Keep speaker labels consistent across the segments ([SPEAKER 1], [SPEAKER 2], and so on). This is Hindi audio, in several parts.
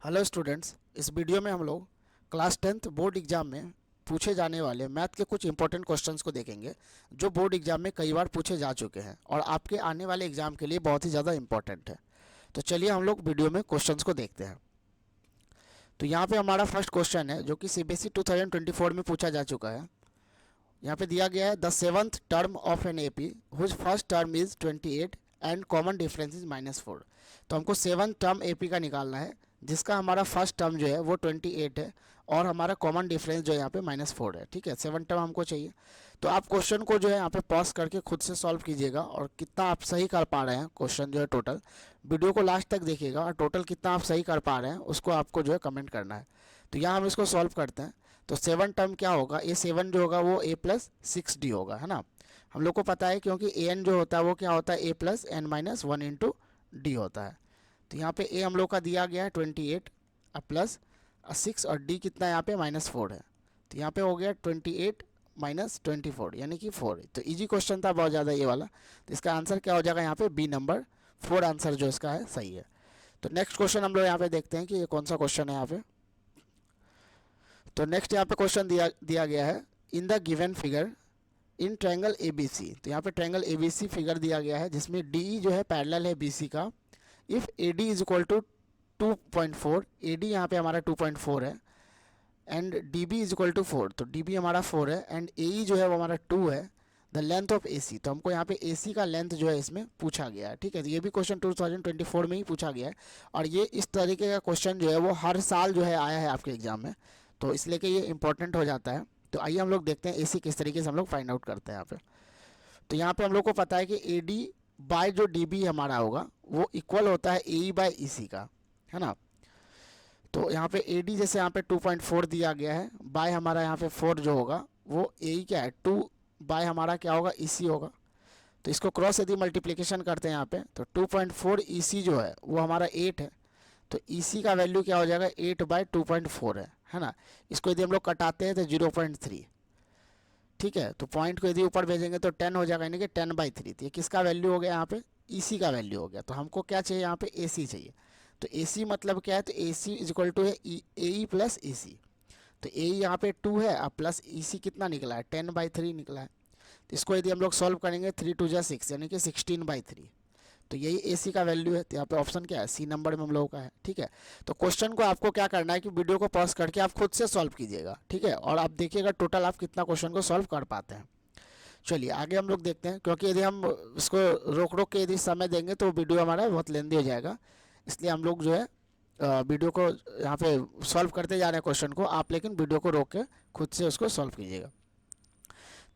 [SPEAKER 1] हेलो स्टूडेंट्स, इस वीडियो में हम लोग क्लास 10th बोर्ड एग्जाम में पूछे जाने वाले मैथ के कुछ इंपॉर्टेंट क्वेश्चंस को देखेंगे जो बोर्ड एग्जाम में कई बार पूछे जा चुके हैं और आपके आने वाले एग्जाम के लिए बहुत ही ज़्यादा इंपॉर्टेंट है। तो चलिए हम लोग वीडियो में क्वेश्चंस को देखते हैं। तो यहाँ पे हमारा फर्स्ट क्वेश्चन है जो कि CBSE 2024 में पूछा जा चुका है। यहाँ पे दिया गया है the seventh term of an AP whose first term is 28 and common difference is -4। तो हमको सेवंथ टर्म AP का निकालना है जिसका हमारा फर्स्ट टर्म जो है वो 28 है और हमारा कॉमन डिफरेंस जो है यहाँ पे -4 है। ठीक है, सेवन टर्म हमको चाहिए। तो आप क्वेश्चन को जो है यहाँ पे पॉज करके खुद से सॉल्व कीजिएगा और कितना आप सही कर पा रहे हैं क्वेश्चन जो है टोटल वीडियो को लास्ट तक देखिएगा और टोटल कितना आप सही कर पा रहे हैं उसको आपको जो है कमेंट करना है। तो यहाँ हम इसको सॉल्व करते हैं। तो सेवन टर्म क्या होगा, A7 जो होगा वो A+6D होगा, है ना। हम लोग को पता है क्योंकि AN जो होता है वो क्या होता है A+n-1 × D होता है। तो यहाँ पे A हम लोग का दिया गया है 28 प्लस 6 और D कितना है यहाँ पे -4 है। तो यहाँ पे हो गया 28 - 24 यानी कि 4। तो इजी क्वेश्चन था बहुत ज़्यादा ये वाला। तो इसका आंसर क्या हो जाएगा यहाँ पे B नंबर 4 आंसर जो इसका है सही है। तो नेक्स्ट क्वेश्चन हम लोग यहाँ पे देखते हैं कि ये कौन सा क्वेश्चन है यहाँ पे। तो नेक्स्ट यहाँ पे क्वेश्चन दिया गया है in the given figure in triangle ABC। तो यहाँ पे ट्रायंगल ABC फिगर दिया गया है जिसमें DE जो है पैरेलल है BC का। If AD is equal to 2.4, AD यहाँ पे हमारा 2.4 है and DB is equal to 4, तो DB हमारा 4 है एंड AE जो है वो हमारा 2 है। द लेंथ ऑफ AC, तो हमको यहाँ पे AC का लेंथ जो है इसमें पूछा गया है। ठीक है, तो ये भी क्वेश्चन 2024 में ही पूछा गया है और ये इस तरीके का क्वेश्चन जो है वो हर साल जो है आया है आपके एग्जाम में, तो इसलिए कि ये इंपॉर्टेंट हो जाता है। तो आइए हम लोग देखते हैं AC किस तरीके से हम लोग फाइंड आउट करते हैं यहाँ पे। तो यहाँ पे हम लोग को पता है कि AD बाय जो DB हमारा होगा वो इक्वल होता है AE बाय EC का, है ना। तो यहाँ पे AD जैसे यहाँ पे 2.4 दिया गया है, बाय हमारा यहाँ पे 4 जो होगा वो AE क्या है 2 बाय हमारा क्या होगा EC होगा। तो इसको क्रॉस यदि मल्टीप्लिकेशन करते हैं यहाँ पे तो 2.4 EC जो है वो हमारा 8 है। तो EC का वैल्यू क्या हो जाएगा 8/2.4 है ना। इसको यदि हम लोग कटाते हैं तो 0.3। ठीक है, तो पॉइंट को यदि ऊपर भेजेंगे तो 10 हो जाएगा यानी कि 10/3। तो ये किसका वैल्यू हो गया यहाँ पे EC का वैल्यू हो गया। तो हमको क्या चाहिए यहाँ पे AC चाहिए। तो AC मतलब क्या है, तो AC इज इक्वल टू है AE प्लस EC। तो AE यहाँ पे 2 है और प्लस EC कितना निकला है 10/3 निकला है। तो इसको यदि हम लोग सॉल्व करेंगे 3 2 जा 6 यानी कि 16/3। तो यही AC का वैल्यू है। तो यहाँ पे ऑप्शन क्या है C नंबर में हम लोगों का है। ठीक है, तो क्वेश्चन को आपको क्या करना है कि वीडियो को पॉज करके आप खुद से सॉल्व कीजिएगा। ठीक है, और आप देखिएगा टोटल आप कितना क्वेश्चन को सॉल्व कर पाते हैं। चलिए आगे हम लोग देखते हैं, क्योंकि यदि हम इसको रोक रोक के यदि समय देंगे तो वीडियो हमारा बहुत लेंदी हो जाएगा। इसलिए हम लोग जो है वीडियो को यहाँ पे सॉल्व करते जा रहे हैं क्वेश्चन को, आप लेकिन वीडियो को रोक के खुद से उसको सॉल्व कीजिएगा।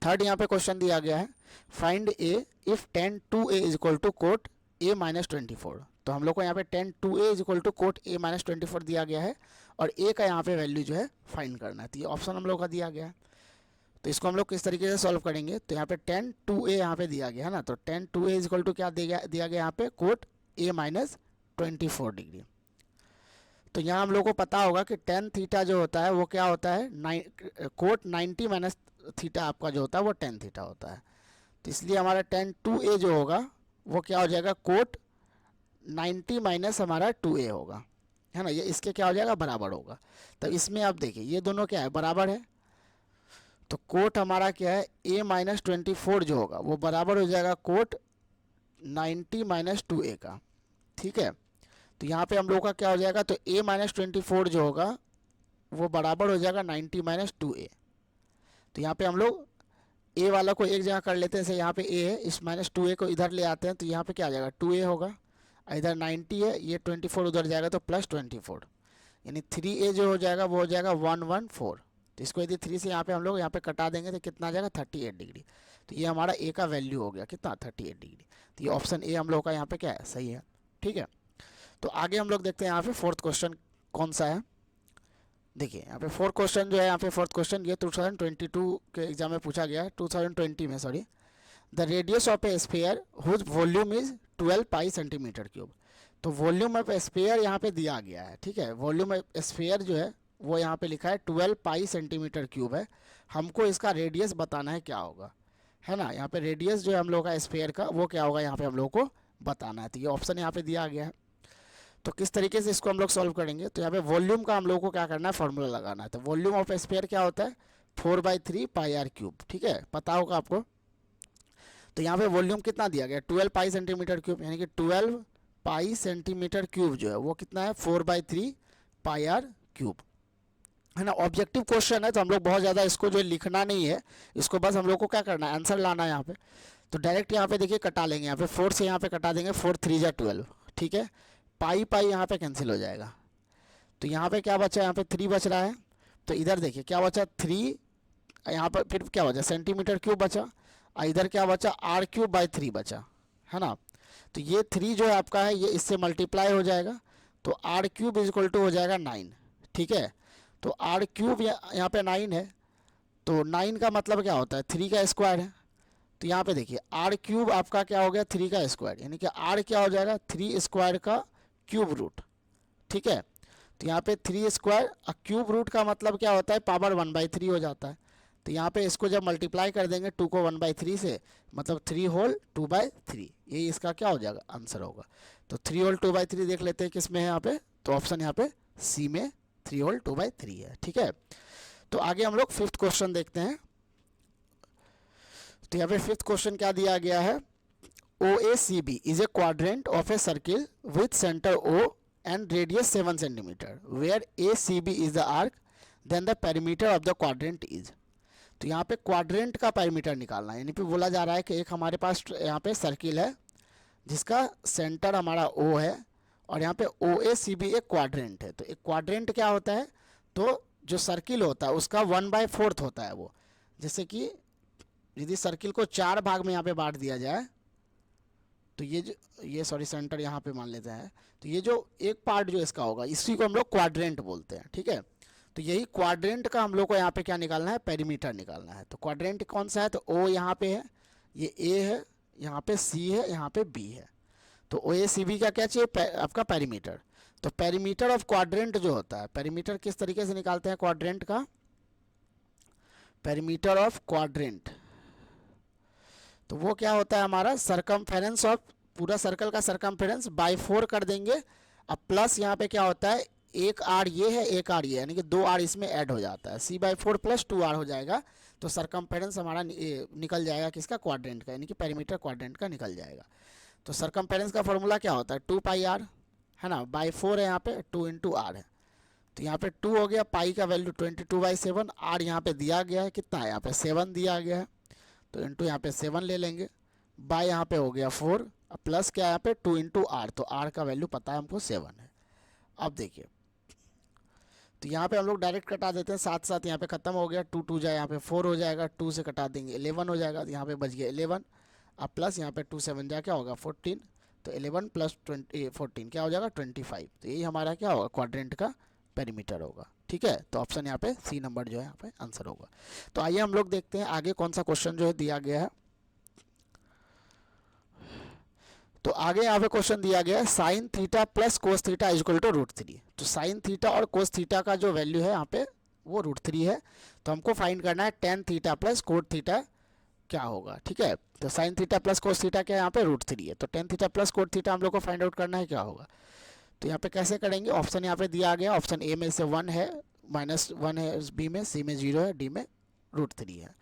[SPEAKER 1] थर्ड यहाँ पे क्वेश्चन दिया गया है find A if tan 2A is equal to cot A - 24। तो हम लोग को यहाँ पे tan 2A is equal to cot A - 24 दिया गया है और A का यहाँ पे वैल्यू जो है फाइंड करना है। तो ये ऑप्शन हम लोग का दिया गया है। तो इसको हम लोग किस तरीके से सॉल्व करेंगे, तो यहाँ पे tan 2A यहाँ पे दिया गया है ना। तो tan 2A is equal to क्या दिया गया यहाँ पे कोट A - 24 डिग्री। तो यहाँ हम लोग को पता होगा कि tan थीटा जो होता है वो क्या होता है कोट 90 माइनस थीटा आपका जो होता है वो tan थीटा होता है। तो इसलिए हमारा tan 2A जो होगा वो क्या हो जाएगा कोट 90 माइनस हमारा 2A होगा, है ना। ये इसके क्या हो जाएगा बराबर होगा। तो इसमें आप देखिए ये दोनों क्या है बराबर है। तो कोट हमारा क्या है A - 24 जो होगा वो बराबर हो जाएगा कोट 90 माइनस 2A का। ठीक है, तो यहाँ पे हम लोग का क्या हो जाएगा, तो A - 24 जो होगा वो बराबर हो जाएगा 90 माइनस 2A। तो यहाँ पे हम लोग A वाला को एक जगह कर लेते हैं, जैसे यहाँ पे A है, इस -2A को इधर ले आते हैं तो यहाँ पे क्या आ जाएगा 2A होगा। इधर 90 है, ये 24 उधर जाएगा तो +24 यानी 3A जो हो जाएगा वो हो जाएगा 114। तो इसको यदि 3 से यहाँ पे हम लोग यहाँ पे कटा देंगे तो कितना आ जाएगा 38 डिग्री। तो ये हमारा A का वैल्यू हो गया कितना 38 डिग्री। तो ये ऑप्शन A हम लोग का यहाँ पे क्या है सही है। ठीक है, तो आगे हम लोग देखते हैं यहाँ पे फोर्थ क्वेश्चन कौन सा है। देखिए यहाँ पे फोर्थ क्वेश्चन जो है, यहाँ पे फोर्थ क्वेश्चन ये 2022 के एग्जाम में पूछा गया है, 2020 में sorry. The radius of a sphere whose volume is 12 pi centimetre cube. तो वॉल्यूम ऑफ स्फीयर यहाँ पे दिया गया है। ठीक है, वॉल्यूम ऑफ स्फीयर जो है वो यहाँ पे लिखा है 12 पाई सेंटीमीटर क्यूब है। हमको इसका रेडियस बताना है क्या होगा, है ना। यहाँ पे रेडियस जो है हम लोग का स्फीयर का वो क्या होगा यहाँ पे हम लोग को बताना है। तो ये ऑप्शन यहाँ पे दिया गया है। तो किस तरीके से इसको हम लोग सॉल्व करेंगे, तो यहाँ पे वॉल्यूम का हम लोग को क्या करना है, फॉर्मूला लगाना है। तो वॉल्यूम ऑफ स्फीयर क्या होता है, 4/3 पाई आर क्यूब, ठीक है, पता होगा आपको। तो यहाँ पे वॉल्यूम कितना दिया गया, 12 पाई सेंटीमीटर क्यूब, यानी कि 12 पाई सेंटीमीटर क्यूब जो है वो कितना है, 4/3 पाई आर क्यूब, है ना। ऑब्जेक्टिव क्वेश्चन है तो हम लोग बहुत ज़्यादा इसको जो लिखना नहीं है, इसको बस हम लोग को क्या करना है, आंसर लाना है यहाँ पे। तो डायरेक्ट यहाँ पे देखिए कटा लेंगे, यहाँ पे 4 से यहाँ पे कटा देंगे, 4 3 जा 12, ठीक है। पाई पाई यहाँ पे कैंसिल हो जाएगा, तो यहाँ पे क्या बचा, यहाँ पे 3 बच रहा है। तो इधर देखिए क्या बचा, 3, यहाँ पर फिर क्या बचा, सेंटीमीटर क्यूब बचा, और इधर क्या बचा, r³/3 बचा, है ना। तो ये 3 जो है आपका है ये इससे मल्टीप्लाई हो जाएगा, तो r³ = हो जाएगा 9, ठीक है। तो r³ यहाँ पे 9 है, तो 9 का मतलब क्या होता है, 3 का स्क्वायर है। तो यहाँ पे देखिए r³ आपका क्या हो गया, 3 का स्क्वायर, यानी कि r क्या हो जाएगा, 3 स्क्वायर का क्यूब रूट, ठीक है। तो यहाँ पे 3 स्क्वायर और क्यूब रूट का मतलब क्या होता है, पावर 1/3 हो जाता है। तो यहाँ पे इसको जब मल्टीप्लाई कर देंगे 2 को 1/3 से, मतलब 3 होल 2/3, यही इसका क्या हो जाएगा, आंसर होगा। तो 3 होल 2/3 देख लेते हैं किस में है यहाँ पे, तो ऑप्शन यहाँ पे सी में 3 होल 2/3 है, ठीक है। तो आगे हम लोग 5th क्वेश्चन देखते हैं। तो यहाँ पे 5th क्वेश्चन क्या दिया गया है, OACB is a quadrant of a circle with centre O and radius 7 cm where ACB is the arc then the perimeter of the quadrant is। तो यहाँ पे क्वाड्रेंट का पैरामीटर निकालना है, यानी पे बोला जा रहा है कि एक हमारे पास यहाँ पे सर्किल है जिसका सेंटर हमारा O है और यहाँ पे OACB एक क्वाड्रेंट है। तो एक क्वाड्रेंट क्या होता है, तो जो सर्किल होता है उसका 1/4 होता है वो। जैसे कि यदि सर्किल को 4 भाग में यहाँ पे बांट दिया जाए, तो ये सॉरी सेंटर यहाँ पे मान लेते हैं, तो ये जो एक पार्ट जो इसका होगा इसी को हम लोग क्वाड्रेंट बोलते हैं, ठीक है। तो यही क्वाड्रेंट का हम लोग को यहाँ पे क्या निकालना है, पेरीमीटर निकालना है। तो क्वाड्रेंट कौन सा है, तो O यहाँ पे है, ये A है, यहाँ पे C है, यहाँ पे B है। तो OACB का क्या चाहिए, आपका पेरीमीटर। तो पेरीमीटर ऑफ क्वाड्रेंट जो होता है, पेरीमीटर किस तरीके से निकालते हैं क्वाड्रेंट का, पेरीमीटर ऑफ क्वाड्रेंट, तो वो क्या होता है हमारा, सरकमफेरेंस ऑफ पूरा सर्कल का सरकमफेरेंस बाय 4 कर देंगे। अब प्लस यहाँ पे क्या होता है, एक आर ये है, एक आर ये है, यानी कि 2 आर इसमें ऐड हो जाता है, C/4 + 2r हो जाएगा। तो सरकमफेरेंस हमारा निकल जाएगा किसका, क्वाड्रेंट का, यानी कि पेरीमीटर क्वाड्रेंट का निकल जाएगा। तो सरकमफेरेंस का फॉर्मूला क्या होता है, 2πr, है ना, बाय 4 है यहाँ पे, 2 × r है। तो यहाँ पे 2 हो गया, पाई का वैल्यू 22/7, r यहाँ पे दिया गया है कितना है, यहाँ पे 7 दिया गया है, तो इंटू यहाँ पे 7 ले लेंगे, बाय यहाँ पे हो गया 4, प्लस क्या यहाँ पे 2 × r, तो r का वैल्यू पता है हमको 7 है। अब देखिए तो यहाँ पे हम लोग डायरेक्ट कटा देते हैं, साथ साथ यहाँ पे खत्म हो गया, 2 2 जाए यहाँ पे 4 हो जाएगा, 2 से कटा देंगे 11 हो जाएगा, तो यहाँ पे बच गया 11। अब प्लस यहाँ पे 2 7 जा क्या होगा 14, तो 11 + 14 क्या हो जाएगा 25। तो यही हमारा क्या होगा, क्वाड्रेंट का पेरीमीटर होगा, ठीक है। तो ऑप्शन यहाँ पे सी नंबर जो है यहाँ पे आंसर होगा। तो आइए हम लोग देखते हैं आगे कौन सा क्वेश्चन जो है दिया गया है। तो आगे यहाँ पे क्वेश्चन दिया गया है sin θ + cos θ = √3। तो sin θ और cos θ का जो वैल्यू है यहाँ पे वो √3 है। तो हमको फाइंड करना है tan θ + cot θ क्या होगा, ठीक है। तो sin θ + cos θ क्या यहाँ पे √3 है, तो tan θ + cot θ हम लोग को फाइंड आउट करना है क्या होगा। तो यहाँ पे कैसे करेंगे, ऑप्शन यहाँ पे दिया गया, ऑप्शन ए में से 1 है, -1 है, बी में, सी में 0 है, डी में √3 है।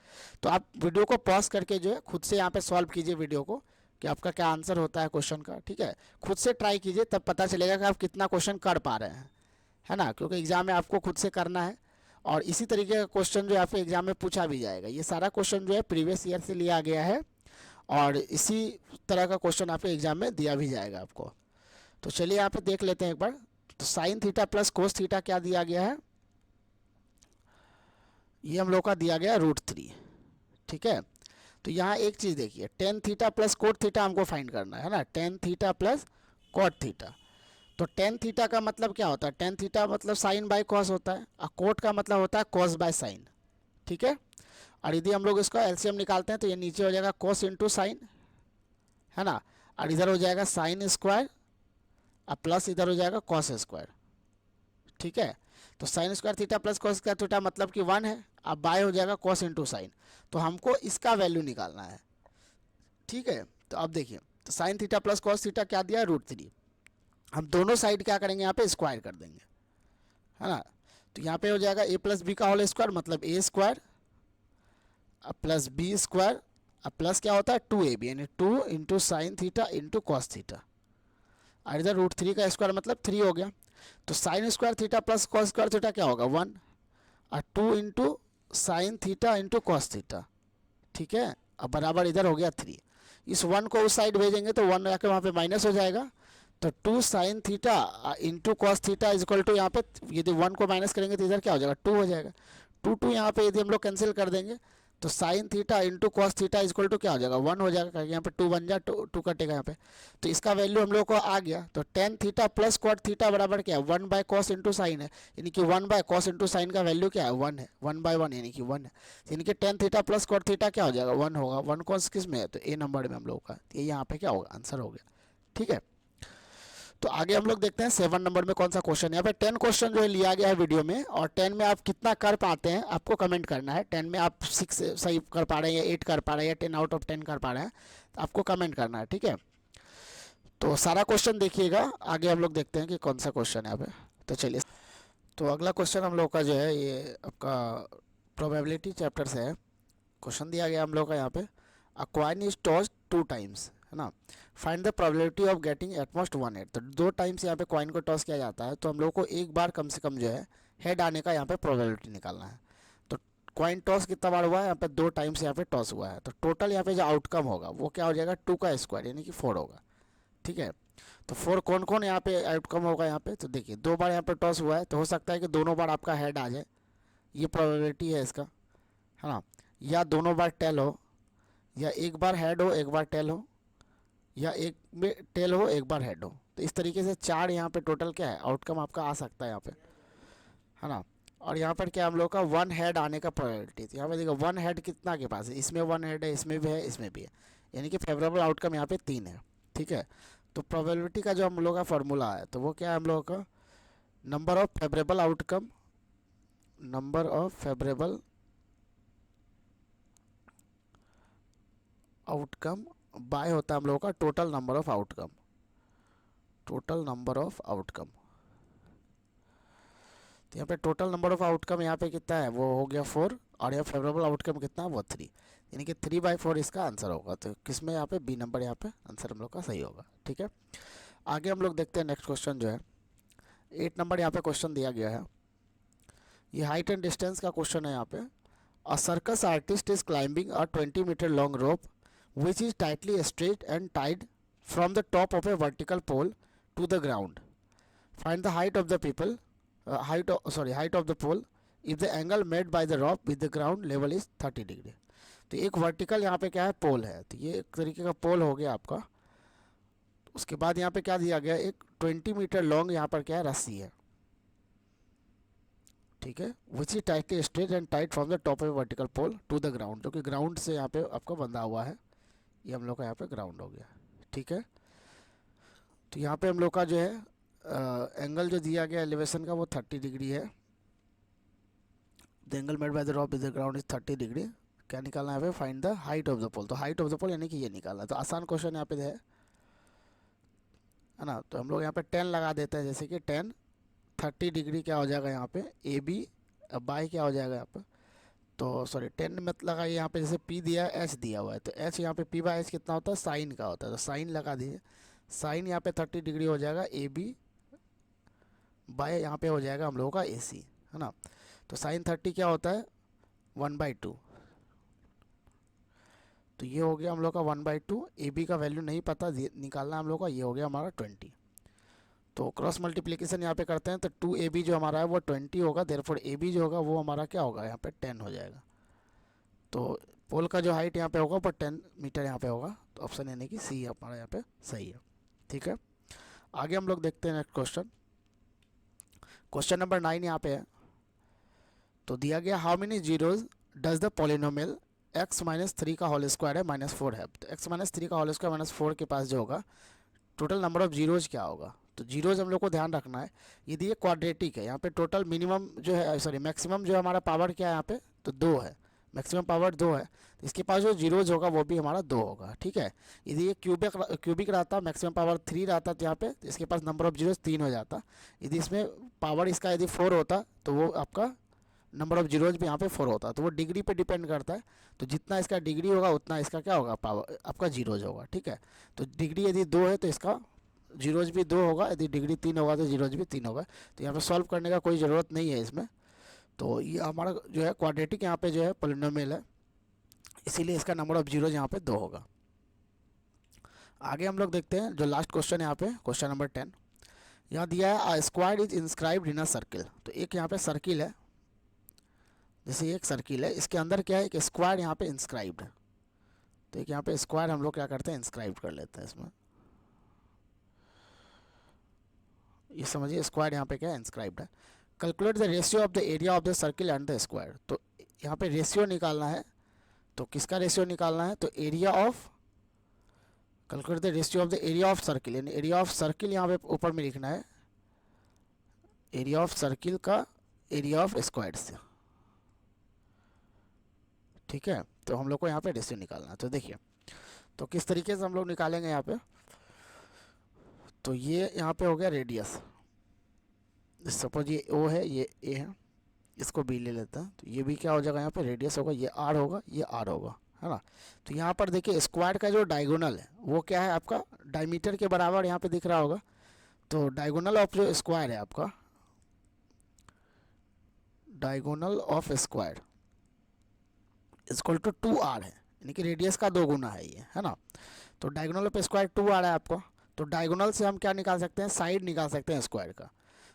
[SPEAKER 1] तो आप वीडियो को पॉज करके जो है खुद से यहाँ पे सॉल्व कीजिए वीडियो को कि आपका क्या आंसर होता है क्वेश्चन का, ठीक है। खुद से ट्राई कीजिए, तब पता चलेगा कि आप कितना क्वेश्चन कर पा रहे हैं, है ना, क्योंकि एग्जाम में आपको खुद से करना है। और इसी तरीके का क्वेश्चन जो आपके एग्जाम में पूछा भी जाएगा। ये सारा क्वेश्चन जो है प्रीवियस ईयर से लिया गया है और इसी तरह का क्वेश्चन आपके एग्जाम में दिया भी जाएगा आपको। तो चलिए यहाँ पे देख लेते हैं एक बार। तो sin θ + cos θ क्या दिया गया है, ये हम लोग का दिया गया √3, ठीक है। तो यहाँ एक चीज़ देखिए, tan θ + cot θ हमको फाइंड करना है ना, tan θ + cot θ। तो tan θ का मतलब क्या होता है, tan θ मतलब sin/cos होता है, और cot का मतलब होता है cos/sin, ठीक है। और यदि हम लोग इसका एलसीएम निकालते हैं तो ये नीचे हो जाएगा cos × sin, है ना, और इधर हो जाएगा sin², अब प्लस इधर हो जाएगा cos², ठीक है। तो sin² θ + cos² θ मतलब कि 1 है, अब बाय हो जाएगा cos × sin। तो हमको इसका वैल्यू निकालना है, ठीक है। तो अब देखिए, तो sin θ + cos θ क्या दिया है √3, हम दोनों साइड क्या करेंगे, यहाँ पे स्क्वायर कर देंगे, है ना। तो यहाँ पे हो जाएगा ए प्लस बी का होल स्क्वायर, मतलब A square plus B square plus क्या होता है 2ab, यानी 2 into sine theta into cos theta, और इधर √3 का स्क्वायर मतलब 3 हो गया। तो sine square theta plus cos square theta क्या होगा 1, और 2 into sine theta into cos theta, ठीक है। अब बराबर इधर हो गया 3, इस 1 को उस साइड भेजेंगे तो 1 जाके वहाँ पे माइनस हो जाएगा। तो 2 sine theta into cos theta is equal to, यहाँ पे यदि 1 को माइनस करेंगे तो इधर क्या हो जाएगा 2 हो जाएगा। 2 यहाँ पे यदि हम लोग कैंसिल कर देंगे तो sine theta into cos theta is equal to क्या हो जाएगा 1 हो जाएगा, यहाँ पे 2 बन जाए 2 कटेगा यहाँ पे। तो इसका वैल्यू हम लोग को आ गया। तो tan theta plus cot theta बराबर क्या है 1 बाय कॉस इंटू साइन है, यानी कि 1 बाय कॉस इंटू साइन का वैल्यू क्या है 1 है, 1/1 यानी कि 1 है। यानी कि tan theta plus cot theta क्या हो जाएगा 1 होगा। 1 कॉस किस में है, तो ए नंबर में हम लोग का, ये यहाँ पे क्या होगा आंसर हो गया, ठीक है। तो आगे हम लोग देखते हैं 7 नंबर में कौन सा क्वेश्चन है। यहाँ पे 10 क्वेश्चन जो है लिया गया है वीडियो में, और 10 में आप कितना कर पाते हैं आपको कमेंट करना है। 10 में आप 6 सही कर पा रहे हैं या 8 कर पा रहे हैं या 10 आउट ऑफ 10 कर पा रहे हैं, तो आपको कमेंट करना है, ठीक है। तो सारा क्वेश्चन देखिएगा, आगे हम लोग देखते हैं कि कौन सा क्वेश्चन है यहाँ पे। तो चलिए, तो अगला क्वेश्चन हम लोग का जो है ये आपका प्रोबेबिलिटी चैप्टर से है। क्वेश्चन दिया गया हम लोग का यहाँ पे, a coin is tossed 2 times, है ना, find the probability of getting at most 1/8। तो 2 टाइम्स यहाँ पे कॉइन को टॉस किया जाता है, तो हम लोग को एक बार कम से कम जो है हेड आने का यहाँ पे प्रोबेबिलिटी निकालना है। तो कॉइन टॉस कितना बार हुआ है, यहाँ पे 2 टाइम्स यहाँ पे टॉस हुआ है, तो टोटल यहाँ पे जो आउटकम होगा वो क्या हो जाएगा 2 का स्क्वायर यानी कि 4 होगा, ठीक है। तो 4 कौन कौन यहाँ पे आउटकम होगा यहाँ पे, तो देखिए 2 बार यहाँ पे टॉस हुआ है, तो हो सकता है कि दोनों बार आपका हेड आ जाए, ये प्रोबेबिलिटी है इसका, है ना। या दोनों बार टेल हो, या एक बार हेड हो एक बार टेल हो, या एक में टेल हो एक बार हेड हो। तो इस तरीके से 4 यहाँ पे टोटल क्या है आउटकम आपका आ सकता है यहाँ पे, है ना। और यहाँ पर क्या हम लोग का 1 हेड आने का प्रोबेबिलिटी, तो यहाँ पे देखो 1 हेड कितना के पास है, इसमें 1 हेड है, इसमें भी है, इसमें भी है, यानी कि फेवरेबल आउटकम यहाँ पे 3 है, ठीक है। तो प्रोबेबिलिटी का जो हम लोग का फॉर्मूला है तो वो क्या है हम लोग का, number of favourable outcome, number of favourable outcome by होता है हम लोगों का total number of outcome, total number of outcome. तो यहाँ पे टोटल नंबर ऑफ आउटकम यहाँ पे कितना है वो हो गया 4, और यहाँ फेवरेबल आउटकम कितना है वो 3, यानी कि 3/4 इसका आंसर होगा। तो किसमें यहाँ पे बी नंबर यहाँ पे आंसर हम लोग का सही होगा, ठीक है। आगे हम लोग देखते हैं नेक्स्ट क्वेश्चन जो है 8 नंबर यहाँ पे क्वेश्चन दिया गया है, ये हाइट एंड डिस्टेंस का क्वेश्चन है यहाँ पे। A circus artist is climbing a 20 metre long rope which is tightly straight and tied from the top of a vertical pole to the ground. Find the height of the people, height of the pole if the angle made by the rope with the ground level is 30 degree. तो एक वर्टिकल यहाँ पे क्या है पोल है, तो ये एक तरीके का पोल हो गया आपका। उसके बाद यहाँ पे क्या दिया गया, एक 20 मीटर लॉन्ग यहाँ पर क्या है रस्सी है, ठीक है, which is tightly straight and tight from the top of vertical pole to the ground, जो कि ग्राउंड से यहाँ पे आपका बंधा हुआ है, ये हम लोग का यहाँ पे ग्राउंड हो गया, ठीक है। तो यहाँ पे हम लोग का जो है एंगल जो दिया गया एलिवेशन का वो 30 डिग्री है। The angle made by the rope with the ground is 30 degree. क्या निकालना है, find the height of the pole, तो हाइट ऑफ द पोल यानी कि ये निकालना है। तो आसान क्वेश्चन यहाँ पे है ना। तो हम लोग यहाँ पे 10 लगा देते हैं, जैसे कि 10 30 डिग्री क्या हो जाएगा यहाँ पे ए बी बाई क्या हो जाएगा यहाँ पे, तो सॉरी 10 मत लगाइए यहाँ पे, जैसे पी दिया एच दिया हुआ है, तो एच यहाँ पे पी बाई एच कितना होता है साइन का होता है, तो साइन लगा दीजिए। साइन यहाँ पे 30 डिग्री हो जाएगा ए बी बाय यहाँ पे हो जाएगा हम लोगों का ए सी, है ना। तो साइन 30 क्या होता है 1/2, तो ये हो गया हम लोग का 1/2। ए बी का वैल्यू नहीं पता निकालना हम लोग का, ये हो गया हमारा 20। तो क्रॉस मल्टीप्लिकेशन यहाँ पे करते हैं, तो 2ab जो हमारा है वो 20 होगा, देयरफॉर ab जो होगा वो हमारा क्या होगा यहाँ पे 10 हो जाएगा। तो पोल का जो हाइट यहाँ पे होगा वो 10 मीटर यहाँ पे होगा, तो ऑप्शन यानी कि सी हमारा यहाँ पे सही है, ठीक है। आगे हम लोग देखते हैं नेक्स्ट क्वेश्चन, क्वेश्चन नंबर 9 यहाँ पे है। तो दिया गया how many zeros does the polynomial x-3 का होल स्क्वायर है -4 है। तो x-3 का होल स्क्वायर -4 के पास जो होगा टोटल नंबर ऑफ जीरोज क्या होगा। तो जीरोज हम लोग को ध्यान रखना है, यदि ये क्वाड्रेटिक है यहाँ पे टोटल मिनिमम जो है सॉरी मैक्सिमम जो हमारा पावर क्या है यहाँ पे तो 2 है, मैक्सिमम पावर 2 है, तो इसके पास जो जीरोज होगा वो भी हमारा 2 होगा, ठीक है। यदि ये क्यूबिक रहता, मैक्सिमम पावर 3 रहता तो यहाँ पे तो इसके पास नंबर ऑफ जीरोज 3 हो जाता। यदि इसमें पावर इसका यदि 4 होता तो वो आपका नंबर ऑफ जीरोज भी यहाँ पे 4 होता। तो वो डिग्री पे डिपेंड करता है, तो जितना इसका डिग्री होगा उतना इसका क्या होगा, पावर आपका जीरोज होगा, ठीक है। तो डिग्री यदि 2 है तो इसका जीरोज भी 2 होगा, यदि डिग्री 3 होगा तो जीरोज भी 3 होगा। तो यहाँ पे सॉल्व करने का कोई ज़रूरत नहीं है इसमें। तो ये हमारा जो है क्वाड्रेटिक यहाँ पे जो है पॉलिनोमियल है, इसीलिए इसका नंबर ऑफ जीरोज यहाँ पे 2 होगा। आगे हम लोग देखते हैं जो लास्ट क्वेश्चन यहाँ पे, क्वेश्चन नंबर 10। यहाँ दिया है square is inscribed in a circle. तो एक यहाँ पे सर्किल है, जैसे एक सर्किल है, इसके अंदर क्या है, एक स्क्वायर यहाँ पे इंस्क्राइब्ड है। तो एक यहाँ पे स्क्वायर हम लोग क्या करते हैं, इंस्क्राइब कर लेते हैं इसमें। ये समझिए स्क्वायर यहाँ पे क्या है, इंस्क्राइब्ड है। Calculate the ratio of the area of the circle and the square. तो यहाँ पे रेशियो निकालना है, तो किसका रेशियो निकालना है, तो area of, calculate the ratio of the area of circle, यानी एरिया ऑफ सर्किल यहाँ पे ऊपर में लिखना है, एरिया ऑफ सर्किल का एरिया ऑफ स्क्वायर से, ठीक है। तो हम लोग को यहाँ पे रेशियो निकालना है। तो देखिए तो किस तरीके से हम लोग निकालेंगे यहाँ पे। तो ये यहाँ पे हो गया रेडियस, सपोज ये ओ है, ये ए है, इसको बी ले लेते हैं। तो ये भी क्या हो जाएगा, यहाँ पे रेडियस होगा, ये आर होगा, ये आर होगा, है ना। तो यहाँ पर देखिए स्क्वायर का जो डायगोनल है वो क्या है आपका, डायमीटर के बराबर यहाँ पे दिख रहा होगा। तो डायगोनल ऑफ जो स्क्वायर है आपका, diagonal of square equal to 2r है, यानी कि रेडियस का 2 गुना है ये, है ना। तो डायगोनल ऑफ स्क्वायर 2r है आपको। तो डायगोनल से हम क्या निकाल सकते हैं, साइड निकाल सकते हैं स्क्वायर का।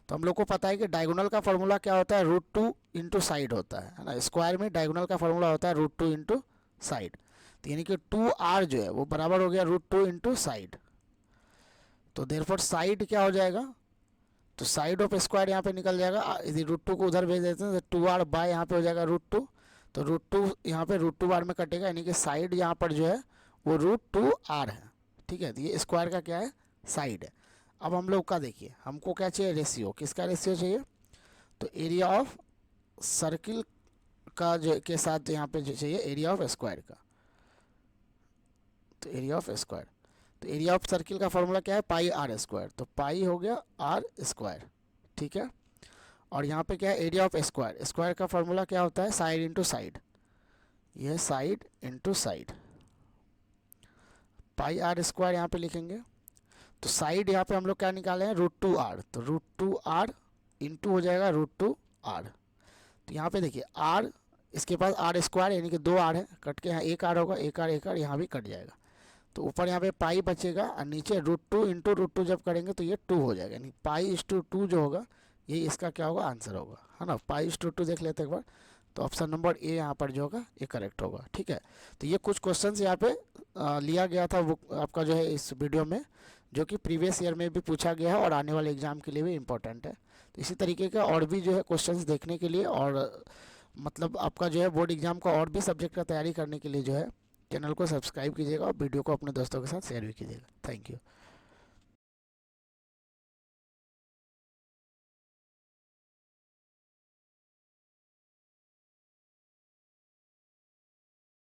[SPEAKER 1] तो हम लोग को पता है कि डायगोनल का फॉर्मूला क्या होता है, √2 इंटू साइड होता है ना। स्क्वायर में डायगोनल का फॉर्मूला होता है √2 इंटू साइड। तो यानी कि 2r जो है वो बराबर हो गया √2 इंटू साइड। तो देयरफॉर साइड क्या हो जाएगा, तो साइड ऑफ स्क्वायर यहाँ पे निकल जाएगा। यदि √2 को उधर भेज देते हैं तो 2r बाय यहाँ पे हो जाएगा √2। तो √2 यहाँ पे √2r में कटेगा, यानी कि साइड यहाँ पर जो है वो √2r है, ठीक है। तो ये स्क्वायर का क्या है, साइड है। अब हम लोग का देखिए हमको क्या चाहिए, रेशियो, किसका रेशियो चाहिए, तो एरिया ऑफ सर्किल का जो के साथ यहाँ पे जो चाहिए एरिया ऑफ स्क्वायर का। तो एरिया ऑफ स्क्वायर, तो एरिया ऑफ सर्किल का फॉर्मूला क्या है, पाई आर स्क्वायर। तो पाई हो गया आर स्क्वायर, ठीक है। और यहाँ पे क्या है, एरिया ऑफ स्क्वायर, स्क्वायर का फॉर्मूला क्या होता है, साइड इंटू साइड, यह side into side, pi r square यहाँ पे लिखेंगे। तो साइड यहाँ पे हम लोग क्या निकाले हैं, √2r। तो √2r इंटू हो जाएगा √2r। तो यहाँ पे देखिए r, इसके पास r स्क्वायर यानी कि 2r है, कट के यहाँ 1r होगा, 1r यहाँ भी कट जाएगा। तो ऊपर यहाँ पे पाई बचेगा और नीचे √2 इंटू √2 जब करेंगे तो ये 2 हो जाएगा, यानी पाई/2 जो होगा ये इसका क्या होगा, आंसर होगा, है ना। पाई/2 देख लेते एक बार। तो ऑप्शन नंबर ए यहाँ पर जो होगा ये करेक्ट होगा, ठीक है। तो ये कुछ क्वेश्चंस यहाँ पे लिया गया था वो आपका जो है इस वीडियो में, जो कि प्रीवियस ईयर में भी पूछा गया है और आने वाले एग्जाम के लिए भी इम्पोर्टेंट है। तो इसी तरीके का और भी जो है क्वेश्चंस देखने के लिए, और मतलब आपका जो है बोर्ड एग्जाम का और भी सब्जेक्ट का तैयारी करने के लिए जो है चैनल को सब्सक्राइब कीजिएगा और वीडियो को अपने दोस्तों के साथ शेयर भी कीजिएगा। Thank you.